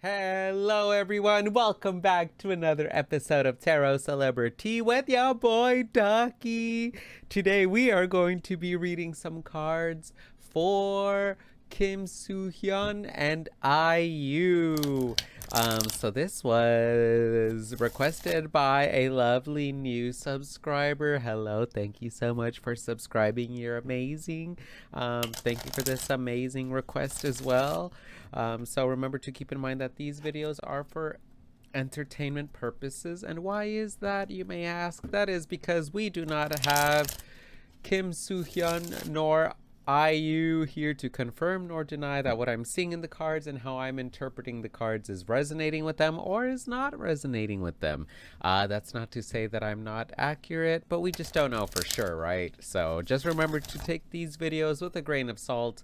Hello everyone, welcome back to another episode of TarotCelebritea with your boy Ducky. Today we are going to be reading some cards for Soo Hyun and IU. So this was requested by a lovely new subscriber. Hello, thank you so much for subscribing. You're amazing. Thank you for this amazing request as well. So remember to keep in mind that these videos are for entertainment purposes. And why is that, you may ask? That is because we do not have Soo Hyun nor IU here to confirm nor deny that what I'm seeing in the cards and how I'm interpreting the cards is resonating with them or is not resonating with them. That's not to say that I'm not accurate, but we just don't know for sure, right? So just remember to take these videos with a grain of salt.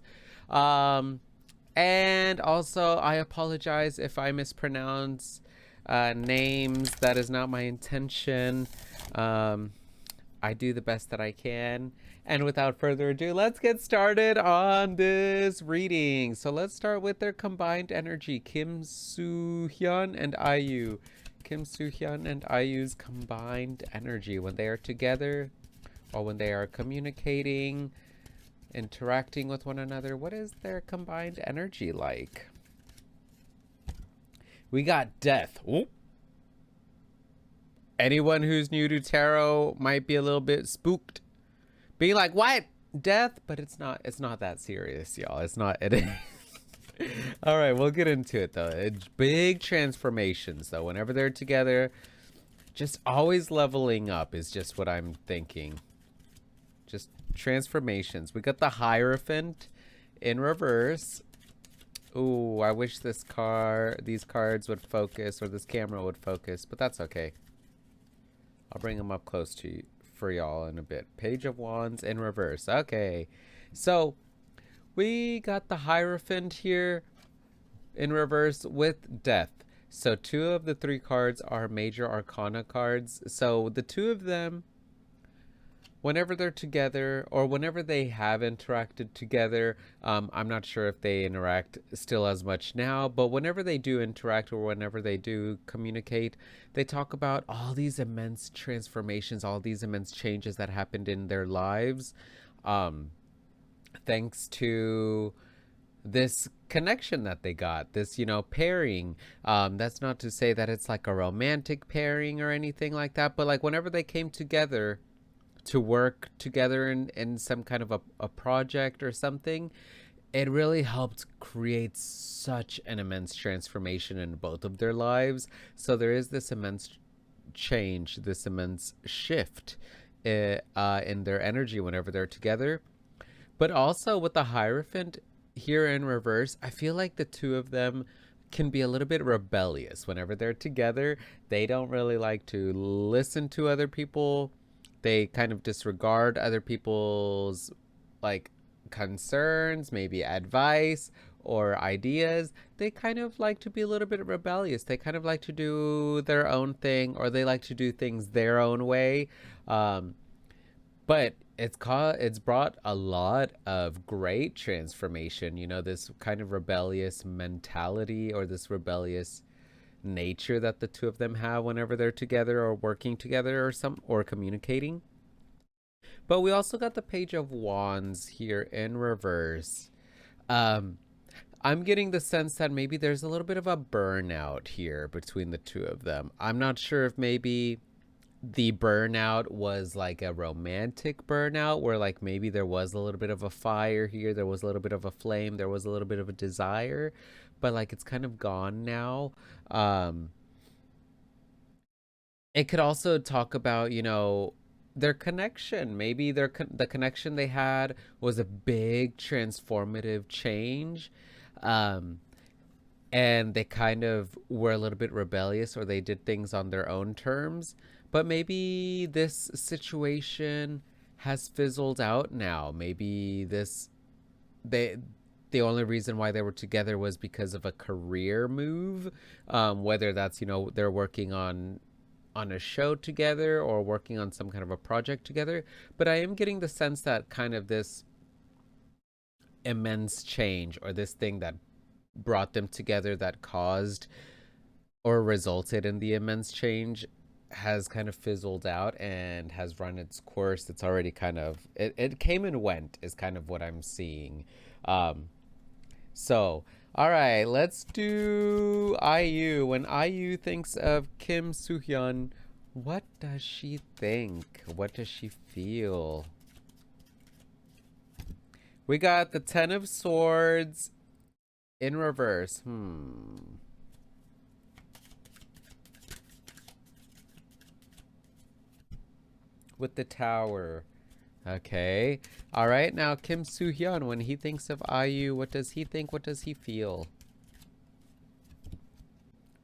And also, I apologize if I mispronounce names. That is not my intention. I do the best that I can. And without further ado, let's get started on this reading. So let's start with their combined energy. Soo Hyun and IU. Soo Hyun and IU's combined energy when they are together or when they are communicating, interacting with one another. What is their combined energy like? We got death. Ooh. Anyone who's new to tarot might be a little bit spooked, being like, what? Death? But it's not that serious, y'all. It's not it. All right, we'll get into it though. It's big transformations though. Whenever they're together, just always leveling up is just what I'm thinking. Just transformations. We got the Hierophant in reverse. Ooh, I wish these cards would focus, or this camera would focus, but that's okay. I'll bring them up close to you for y'all in a bit. Page of Wands in reverse. Okay, so we got the Hierophant here in reverse with Death. So 2 of the 3 cards are major arcana cards. So the 2 of them, whenever they're together or whenever they have interacted together, I'm not sure if they interact still as much now, but whenever they do interact or whenever they do communicate, they talk about all these immense transformations, all these immense changes that happened in their lives, thanks to this connection that they got, this, pairing. That's not to say that it's like a romantic pairing or anything like that, but like whenever they came together to work together in some kind of a project or something, it really helped create such an immense transformation in both of their lives. So there is this immense change, this immense shift in their energy whenever they're together. But also with the Hierophant here in reverse, I feel like the 2 of them can be a little bit rebellious whenever they're together. They don't really like to listen to other people. They kind of disregard other people's like concerns, maybe advice or ideas. They kind of like to be a little bit rebellious. They kind of like to do their own thing, or they like to do things their own way. But it's brought a lot of great transformation. This kind of rebellious mentality or this rebellious nature that the 2 of them have whenever they're together or working together or communicating. But we also got the Page of Wands here in reverse. I'm getting the sense that maybe there's a little bit of a burnout here between the 2 of them. I'm not sure if maybe the burnout was like a romantic burnout where like maybe there was a little bit of a fire here, there was a little bit of a flame, there was a little bit of a desire, but like it's kind of gone now. It could also talk about, their connection. Maybe the connection they had was a big transformative change, and they kind of were a little bit rebellious or they did things on their own terms. But maybe this situation has fizzled out now. Maybe the only reason why they were together was because of a career move, whether that's, they're working on a show together or working on some kind of a project together. But I am getting the sense that kind of this immense change or this thing that brought them together that caused or resulted in the immense change has kind of fizzled out and has run its course. It's already kind of it came and went is kind of what I'm seeing. Um, so all right, let's do IU. When IU thinks of Kim Soo Hyun, what does she think? What does she feel? We got the Ten of Swords in reverse. With the Tower. Okay. All right. Now, Kim Soo Hyun, when he thinks of IU, what does he think? What does he feel?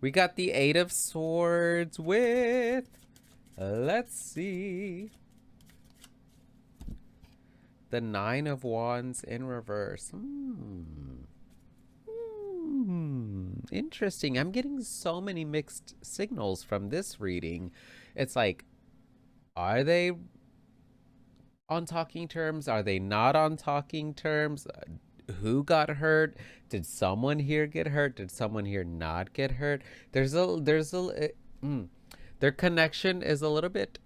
We got the Eight of Swords with, let's see, the Nine of Wands in reverse. Interesting. I'm getting so many mixed signals from this reading. It's like, are they on talking terms? Are they not on talking terms? Who got hurt? Did someone here get hurt? Did someone here not get hurt? Their connection is a little bit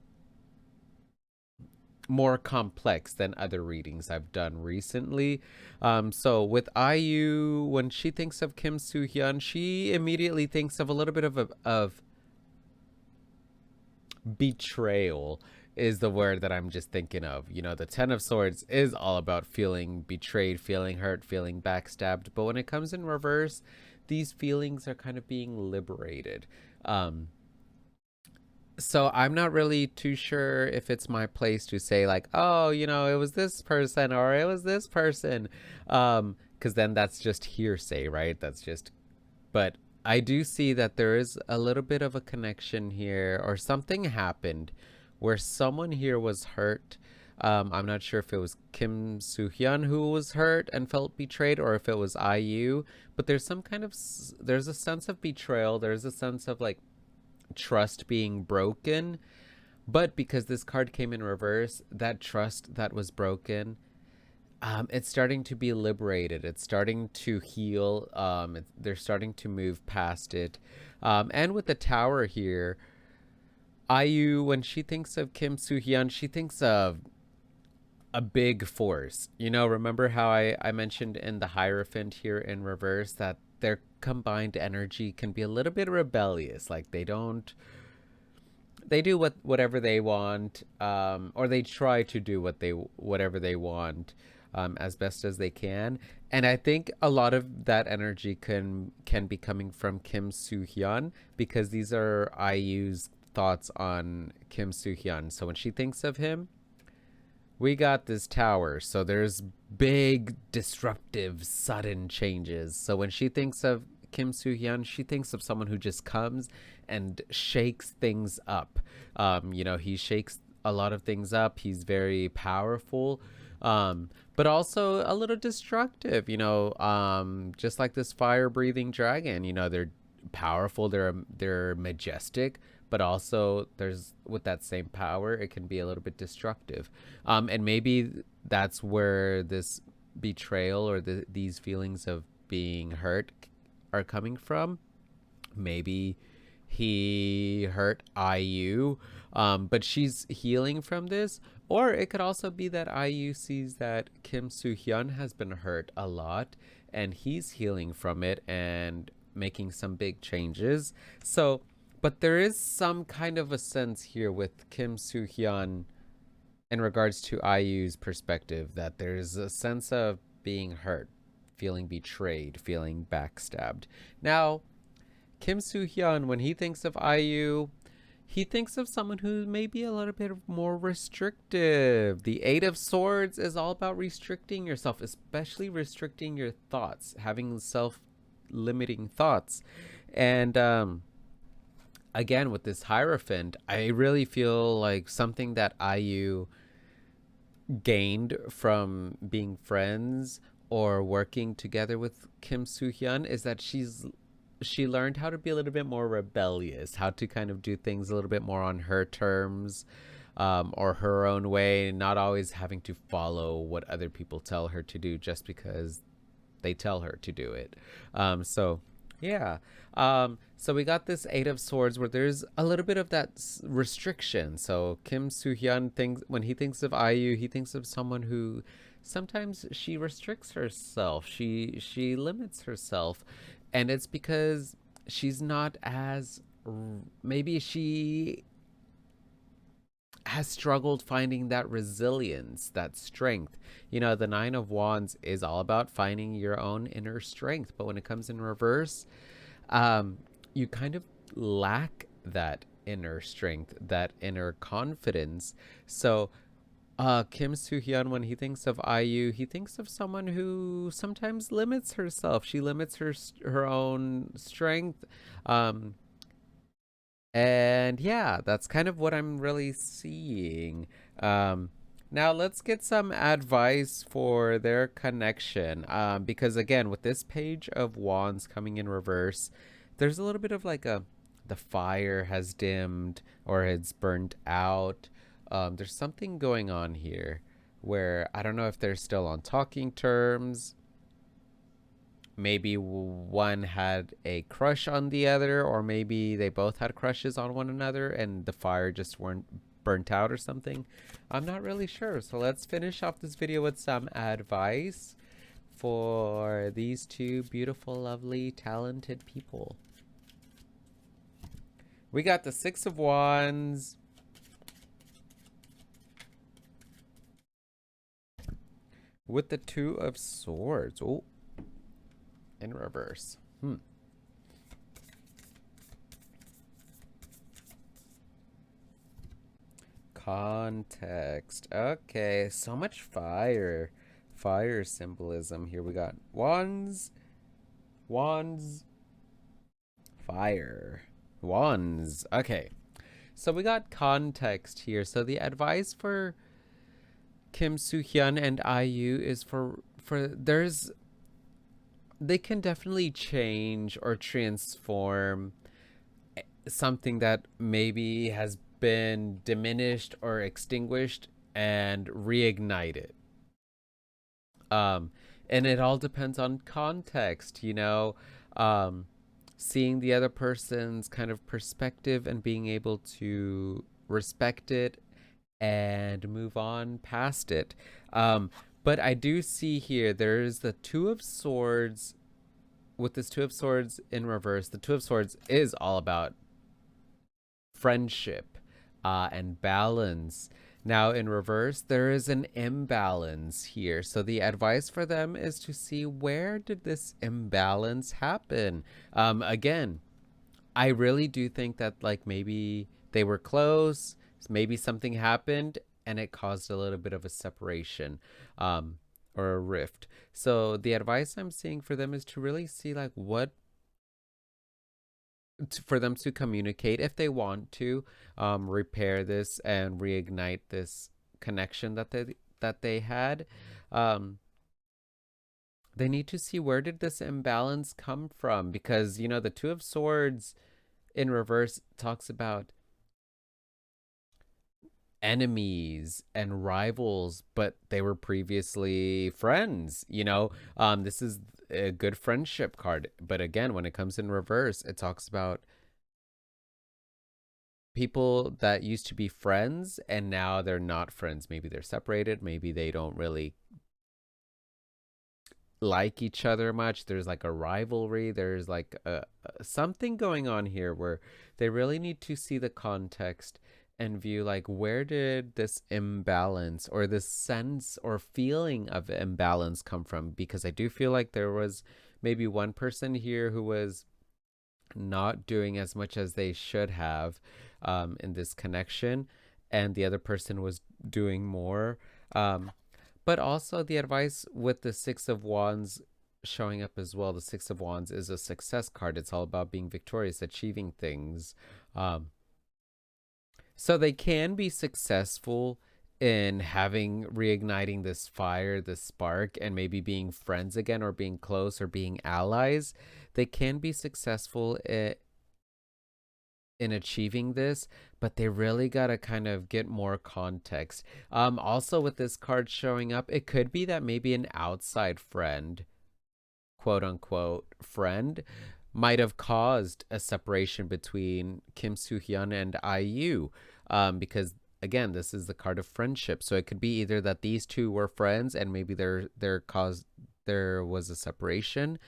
more complex than other readings I've done recently. So with IU, when she thinks of Kim Soo Hyun, she immediately thinks of a little bit of betrayal is the word that I'm just thinking of. You know, the Ten of Swords is all about feeling betrayed, feeling hurt, feeling backstabbed. But when it comes in reverse, these feelings are kind of being liberated. So I'm not really too sure if it's my place to say like, oh, you know, it was this person or it was this person. Because then that's just hearsay, right? That's just, but I do see that there is a little bit of a connection here, or something happened where someone here was hurt. I'm not sure if it was Kim Soo Hyun who was hurt and felt betrayed, or if it was IU. But there's some kind of there's a sense of betrayal. There's a sense of like trust being broken. But because this card came in reverse, that trust that was broken, it's starting to be liberated. It's starting to heal. They're starting to move past it. And with the Tower here, IU, when she thinks of Kim Soo Hyun, she thinks of a big force. You know, remember how I mentioned in the Hierophant here in reverse that their combined energy can be a little bit rebellious. Like they do whatever they want, or they try to do whatever they want, as best as they can. And I think a lot of that energy can be coming from Kim Soo Hyun, because these are IU's thoughts on Kim Soo Hyun. So when she thinks of him, we got this Tower. So there's big, disruptive, sudden changes. So when she thinks of Kim Soo Hyun, she thinks of someone who just comes and shakes things up. You know, he shakes a lot of things up. He's very powerful, but also a little destructive. You know, just like this fire-breathing dragon. You know, they're powerful. They're majestic, but also there's with that same power, it can be a little bit destructive. And maybe that's where this betrayal or these feelings of being hurt are coming from. Maybe he hurt IU, but she's healing from this. Or it could also be that IU sees that Kim Soo Hyun has been hurt a lot and he's healing from it and making some big changes. So, but there is some kind of a sense here with Kim Soo Hyun in regards to IU's perspective that there's a sense of being hurt, feeling betrayed, feeling backstabbed. Now, Kim Soo Hyun, when he thinks of IU, he thinks of someone who may be a little bit more restrictive. The Eight of Swords is all about restricting yourself, especially restricting your thoughts, having self-limiting thoughts. And again, with this Hierophant, I really feel like something that IU gained from being friends or working together with Kim Soo Hyun is that she learned how to be a little bit more rebellious, how to kind of do things a little bit more on her terms, or her own way, not always having to follow what other people tell her to do just because They tell her to do it. So yeah. So we got this Eight of Swords where there's a little bit of that restriction. So Kim Soo Hyun thinks, when he thinks of IU, he thinks of someone who sometimes she restricts herself. She limits herself, and it's because she's not as, maybe she has struggled finding that resilience, that strength. You know, the Nine of Wands is all about finding your own inner strength, but when it comes in reverse, um, you kind of lack that inner strength, that inner confidence. So, Kim Soo Hyun, when he thinks of IU, he thinks of someone who sometimes limits herself. She limits her own strength. Um, and yeah, that's kind of what I'm really seeing. Um, Now let's get some advice for their connection. Because again, with this page of wands coming in reverse, there's a little bit of like a, the fire has dimmed or it's burnt out. There's something going on here where I don't know if they're still on talking terms. Maybe one had a crush on the other, or maybe they both had crushes on one another and the fire just weren't burnt out or something. I'm not really sure. So let's finish off this video with some advice for these two beautiful, lovely, talented people. We got the Six of Wands, with the Two of Swords. Oh, in reverse. Context. Okay, so much fire. Fire symbolism here. We got wands, wands, fire, wands. Okay, so we got context here. So the advice for Kim Soo Hyun and IU is for there's, they can definitely change or transform something that maybe has been diminished or extinguished and reignite it. Um, and it all depends on context, you know, seeing the other person's kind of perspective and being able to respect it and move on past it. But I do see here there's the Two of Swords. With this Two of Swords in reverse, the Two of Swords is all about friendship and balance. Now in reverse, there is an imbalance here. So the advice for them is to see, where did this imbalance happen? Again, I really do think that like maybe they were close, maybe something happened and it caused a little bit of a separation, or a rift. So the advice I'm seeing for them is to really see like what, for them to communicate if they want to repair this and reignite this connection that they had. um they need to see, where did this imbalance come from, because you know the Two of Swords in reverse talks about enemies and rivals, but they were previously friends, you know. This is a good friendship card, but again, when it comes in reverse, it talks about people that used to be friends and now they're not friends. Maybe they're separated, maybe they don't really like each other much. There's like a rivalry, there's like something going on here where they really need to see the context and view like, where did this imbalance or this sense or feeling of imbalance come from, because I do feel like there was maybe one person here who was not doing as much as they should have in this connection, and the other person was doing more. But also the advice with the Six of Wands showing up as well. The Six of Wands is a success card. It's all about being victorious, achieving things. So they can be successful in having reigniting this fire, this spark, and maybe being friends again or being close or being allies. They can be successful in achieving this, but they really got to kind of get more context. Also with this card showing up, it could be that maybe an outside friend quote unquote friend might have caused a separation between Kim Soo Hyun and IU, because again, this is the card of friendship. So it could be either that these two were friends and maybe there was a separation,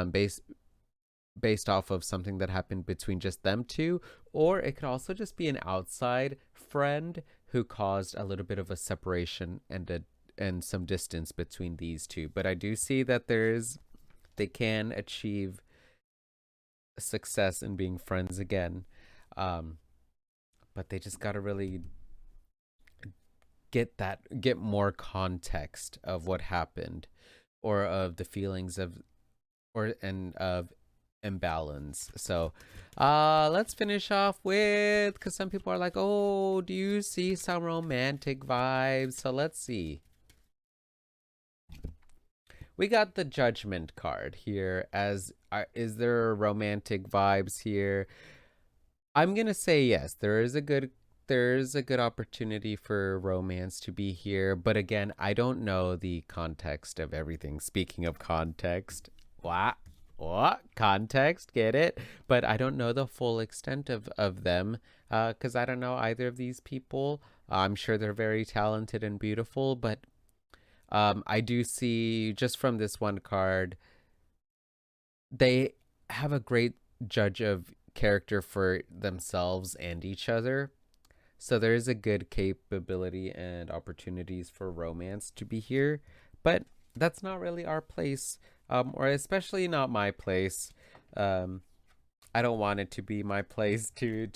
based off of something that happened between just them two, or it could also just be an outside friend who caused a little bit of a separation and some distance between these two. But I do see that they can achieve success in being friends again. But they just got to really get more context of what happened, or of the feelings of of imbalance. So let's finish off with, because some people are like, oh, do you see some romantic vibes? So let's see. We got the Judgment card here. Is there romantic vibes here? I'm gonna say yes. There's a good opportunity for romance to be here, but again, I don't know the context of everything. Speaking of context, what context? Get it? But I don't know the full extent of them, because I don't know either of these people. I'm sure they're very talented and beautiful, but I do see just from this one card, they have a great judge of character for themselves and each other. So there is a good capability and opportunities for romance to be here, but that's not really our place, or especially not my place. I don't want it to be my place to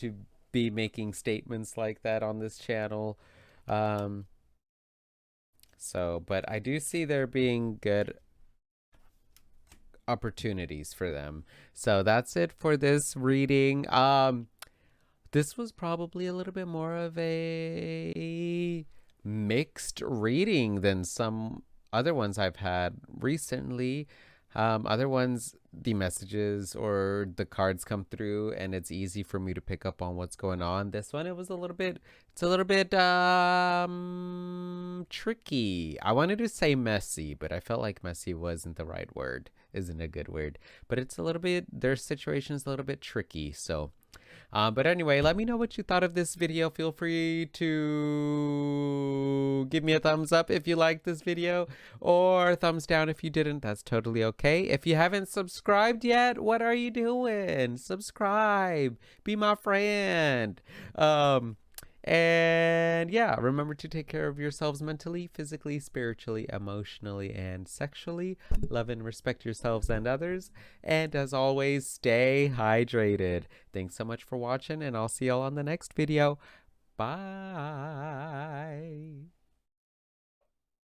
be making statements like that on this channel. But I do see there being good opportunities for them. So that's it for this reading. This was probably a little bit more of a mixed reading than some other ones I've had recently. Other ones, the messages or the cards come through and it's easy for me to pick up on what's going on. This one, it's a little bit tricky. I wanted to say messy, but I felt like messy wasn't the right word, isn't a good word. But it's a little bit, their situation's a little bit tricky. So but anyway, let me know what you thought of this video. Feel free to give me a thumbs up if you liked this video, or thumbs down if you didn't. That's totally okay. If you haven't subscribed yet, what are you doing? Subscribe. Be my friend. And yeah, remember to take care of yourselves mentally, physically, spiritually, emotionally, and sexually. Love and respect yourselves and others. And as always, stay hydrated. Thanks so much for watching, and I'll see y'all on the next video. Bye.